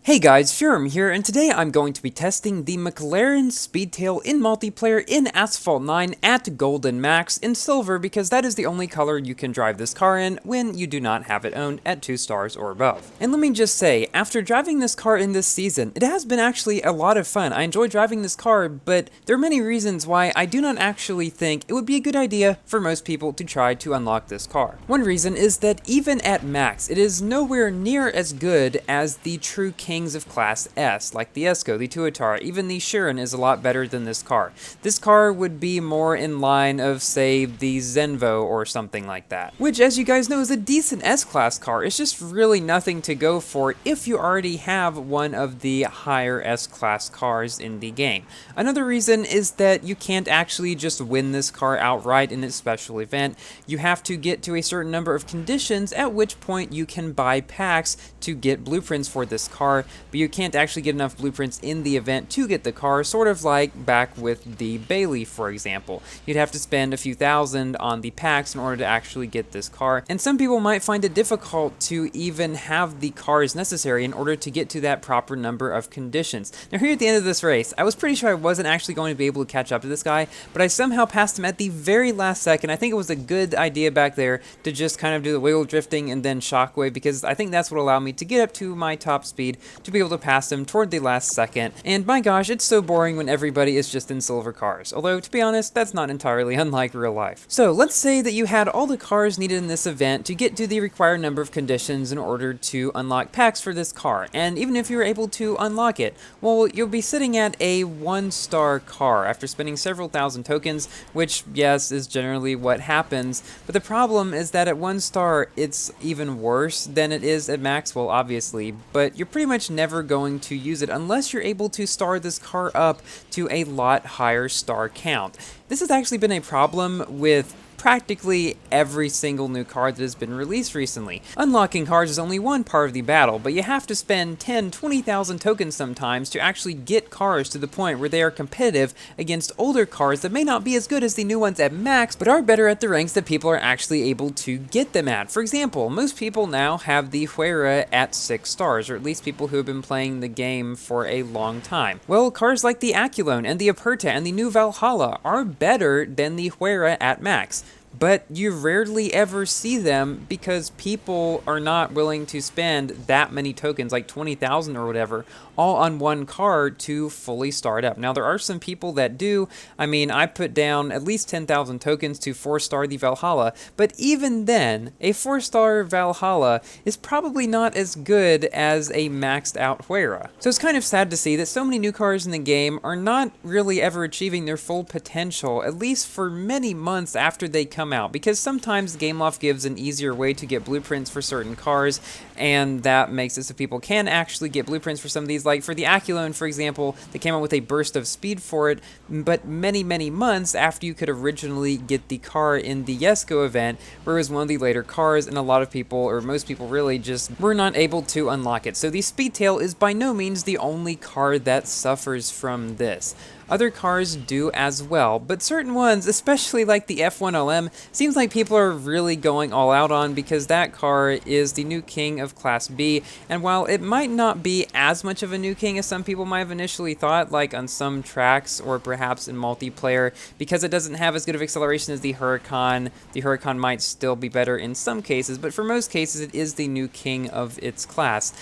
Hey guys, Furum here, and today I'm going to be testing the McLaren Speedtail in multiplayer in Asphalt 9 at Golden Max in Silver because that is the only color you can drive this car in when you do not have it owned at 2 stars or above. And let me just say, after driving this car in this season, it has been actually a lot of fun. I enjoy driving this car, but there are many reasons why I do not actually think it would be a good idea for most people to try to unlock this car. One reason is that even at max, it is nowhere near as good as the true kings of Class S, like the Esco, the Tuatara, even the Chiron is a lot better than this car. This car would be more in line of, say, the Zenvo or something like that, which, as you guys know, is a decent S-Class car. It's just really nothing to go for if you already have one of the higher S-Class cars in the game. Another reason is that you can't actually just win this car outright in its special event. You have to get to a certain number of conditions, at which point you can buy packs to get blueprints for this car, but you can't actually get enough blueprints in the event to get the car, sort of like back with the Bailey, for example. You'd have to spend a few thousand on the packs in order to actually get this car, and some people might find it difficult to even have the cars necessary in order to get to that proper number of conditions. Now here at the end of this race, I was pretty sure I wasn't actually going to be able to catch up to this guy, but I somehow passed him at the very last second. I think it was a good idea back there to just kind of do the wiggle drifting and then shockwave, because I think that's what allowed me to get up to my top speed to be able to pass him toward the last second. And my gosh, it's so boring when everybody is just in silver cars. Although, to be honest, that's not entirely unlike real life. So let's say that you had all the cars needed in this event to get to the required number of conditions in order to unlock packs for this car. And even if you were able to unlock it, well, you'll be sitting at a 1-star car after spending several thousand tokens, which, yes, is generally what happens. But the problem is that at 1 star, it's even worse than it is at Maxwell, obviously. But you're pretty much never going to use it unless you're able to star this car up to a lot higher star count. This has actually been a problem with practically every single new card that has been released recently. Unlocking cars is only one part of the battle, but you have to spend 10,000-20,000 tokens sometimes to actually get cars to the point where they are competitive against older cars that may not be as good as the new ones at max, but are better at the ranks that people are actually able to get them at. For example, most people now have the Huayra at 6 stars, or at least people who have been playing the game for a long time. Well, cars like the Aculone and the Aperta and the new Valhalla are better than the Huayra at max. But you rarely ever see them because people are not willing to spend that many tokens, like 20,000 or whatever, all on one car to fully start up. Now, there are some people that do. I mean, I put down at least 10,000 tokens to 4-star the Valhalla, but even then, a 4-star Valhalla is probably not as good as a maxed out Huayra. So it's kind of sad to see that so many new cars in the game are not really ever achieving their full potential, at least for many months after they come out, because sometimes Gameloft gives an easier way to get blueprints for certain cars, and that makes it so people can actually get blueprints for some of these. Like for the Aculone, for example, they came out with a burst of speed for it, but many months after you could originally get the car in the Yesco event, where it was one of the later cars, and a lot of people, or most people really, just were not able to unlock it. So the Speedtail is by no means the only car that suffers from this. Other cars do as well, but certain ones, especially like the F1LM, seems like people are really going all out on because that car is the new king of Class B, and while it might not be as much of a new king as some people might have initially thought, like on some tracks or perhaps in multiplayer, because it doesn't have as good of acceleration as the Huracan might still be better in some cases, but for most cases it is the new king of its class.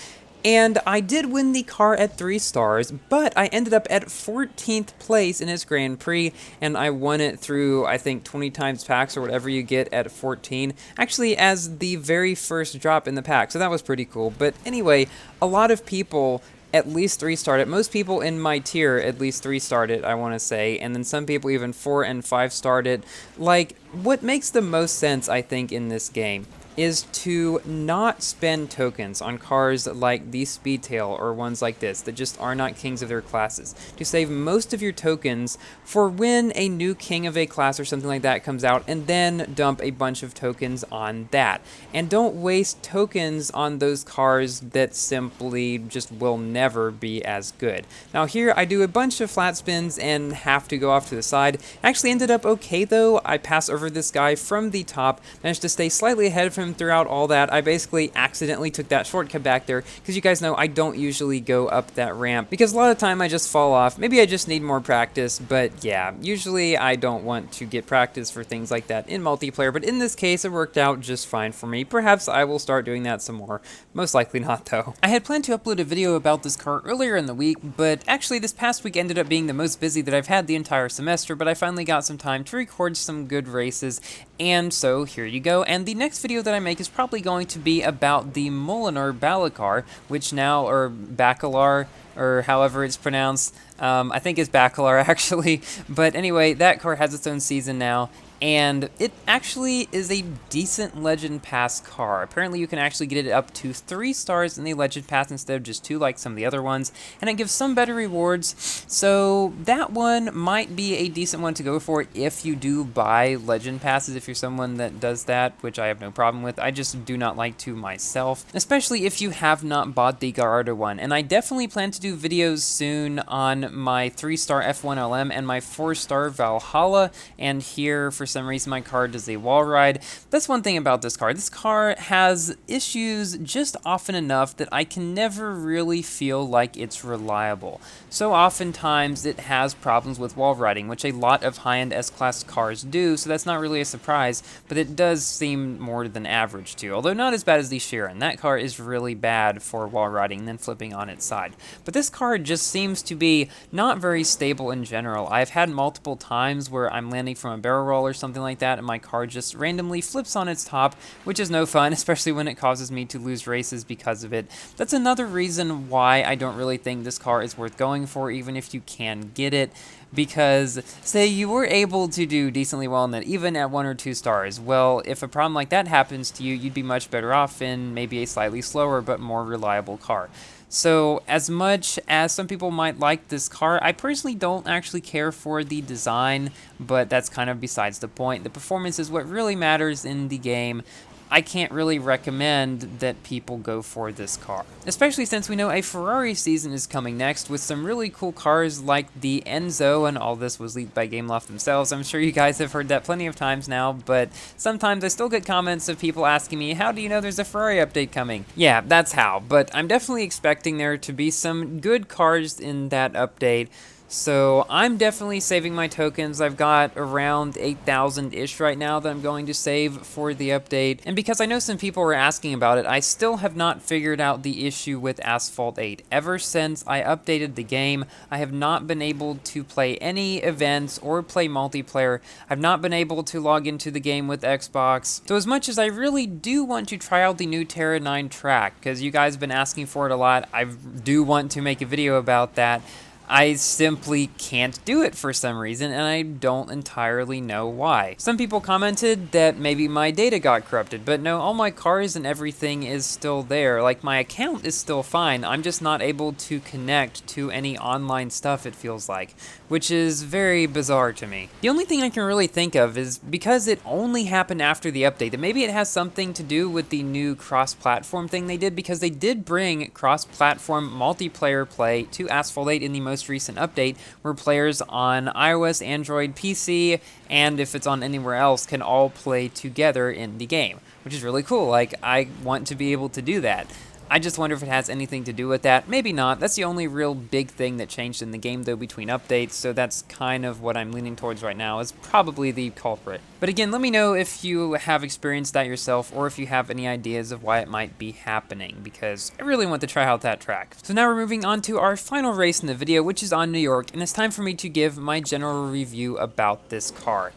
And I did win the car at 3 stars, but I ended up at 14th place in its Grand Prix, and I won it through, I think, 20 times packs or whatever you get at 14, actually as the very first drop in the pack, so that was pretty cool. But anyway, a lot of people at least 3-starred it. Most people in my tier at least 3-starred it, I want to say, and then some people even 4 and 5-starred it. Like, what makes the most sense, I think, in this game is to not spend tokens on cars like the Speedtail or ones like this that just are not kings of their classes. To save most of your tokens for when a new king of a class or something like that comes out, and then dump a bunch of tokens on that. And don't waste tokens on those cars that simply just will never be as good. Now here I do a bunch of flat spins and have to go off to the side. Actually ended up okay though. I pass over this guy from the top, managed to stay slightly ahead of him bathroom throughout all that. I basically accidentally took that shortcut back there, because you guys know I don't usually go up that ramp, because a lot of the time I just fall off. Maybe I just need more practice, but yeah, usually I don't want to get practice for things like that in multiplayer, but in this case it worked out just fine for me. Perhaps I will start doing that some more. Most likely not, though. I had planned to upload a video about this car earlier in the week, but actually this past week ended up being the most busy that I've had the entire semester, but I finally got some time to record some good races, and so here you go. And the next video that I make is probably going to be about the Mulliner Balacar, which now, or Bacalar, or however it's pronounced. I think it's Bacalar actually, but anyway, that car has its own season now, and it actually is a decent Legend Pass car. Apparently you can actually get it up to 3 stars in the Legend Pass instead of just 2 like some of the other ones, and it gives some better rewards, so that one might be a decent one to go for if you do buy Legend Passes, if you're someone that does that, which I have no problem with. I just do not like to myself, especially if you have not bought the Gallardo one, and I definitely plan to do videos soon on my 3-star F1 LM and my 4-star Valhalla, and here for some reason my car does a wall ride. That's one thing about this car. This car has issues just often enough that I can never really feel like it's reliable. So oftentimes it has problems with wall riding, which a lot of high-end S-Class cars do, so that's not really a surprise, but it does seem more than average too, although not as bad as the Chiron. That car is really bad for wall riding and then flipping on its side. But this car just seems to be not very stable in general. I've had multiple times where I'm landing from a barrel roll or something like that, and my car just randomly flips on its top, which is no fun, especially when it causes me to lose races because of it. That's another reason why I don't really think this car is worth going for, even if you can get it, because say you were able to do decently well in that, even at 1 or 2 stars, well, if a problem like that happens to you, you'd be much better off in maybe a slightly slower but more reliable car. So as much as some people might like this car, I personally don't actually care for the design, but that's kind of besides the point. The performance is what really matters in the game. I can't really recommend that people go for this car, especially since we know a Ferrari season is coming next with some really cool cars like the Enzo, and all this was leaked by Gameloft themselves. I'm sure you guys have heard that plenty of times now, but sometimes I still get comments of people asking me, how do you know there's a Ferrari update coming? Yeah, that's how, but I'm definitely expecting there to be some good cars in that update. So I'm definitely saving my tokens. I've got around 8,000-ish right now that I'm going to save for the update. And because I know some people were asking about it, I still have not figured out the issue with Asphalt 8. Ever since I updated the game, I have not been able to play any events or play multiplayer. I've not been able to log into the game with Xbox. So as much as I really do want to try out the new Terra 9 track, because you guys have been asking for it a lot, I do want to make a video about that. I simply can't do it for some reason, and I don't entirely know why. Some people commented that maybe my data got corrupted, but no, all my cars and everything is still there. Like, my account is still fine. I'm just not able to connect to any online stuff, it feels like, which is very bizarre to me. The only thing I can really think of is because it only happened after the update, that maybe it has something to do with the new cross-platform thing they did, because they did bring cross-platform multiplayer play to Asphalt 8 in the most recent update, where players on iOS, Android, PC, and if it's on anywhere else, can all play together in the game, which is really cool. Like, I want to be able to do that. I just wonder if it has anything to do with that. Maybe not. That's the only real big thing that changed in the game, though, between updates, so that's kind of what I'm leaning towards right now, is probably the culprit. But again, let me know if you have experienced that yourself, or if you have any ideas of why it might be happening, because I really want to try out that track. So now we're moving on to our final race in the video, which is on New York, and it's time for me to give my general review about this car.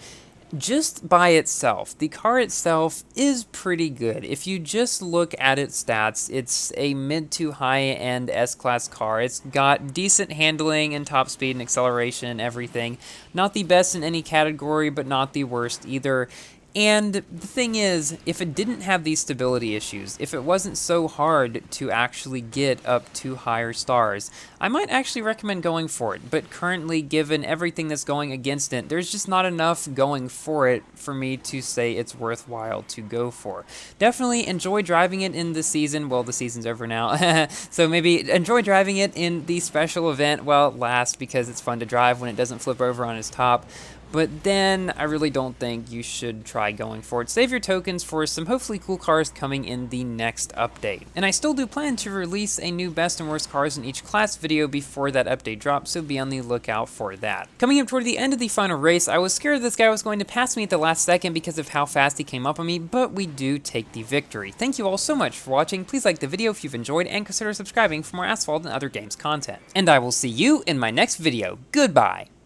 Just by itself, the car itself is pretty good. If you just look at its stats, it's a mid to high-end S-Class car. It's got decent handling and top speed and acceleration and everything. Not the best in any category, but not the worst either. And the thing is, if it didn't have these stability issues, if it wasn't so hard to actually get up to higher stars, I might actually recommend going for it. But currently, given everything that's going against it, there's just not enough going for it for me to say it's worthwhile to go for. Definitely enjoy driving it in the season. Well, the season's over now. So maybe enjoy driving it in the special event while it lasts, because it's fun to drive when it doesn't flip over on its top. but then I really don't think you should try going for it. Save your tokens for some hopefully cool cars coming in the next update. And I still do plan to release a new best and worst cars in each class video before that update drops, so be on the lookout for that. Coming up toward the end of the final race, I was scared this guy was going to pass me at the last second because of how fast he came up on me, but we do take the victory. Thank you all so much for watching. Please like the video if you've enjoyed, and consider subscribing for more Asphalt and other games content. And I will see you in my next video. Goodbye!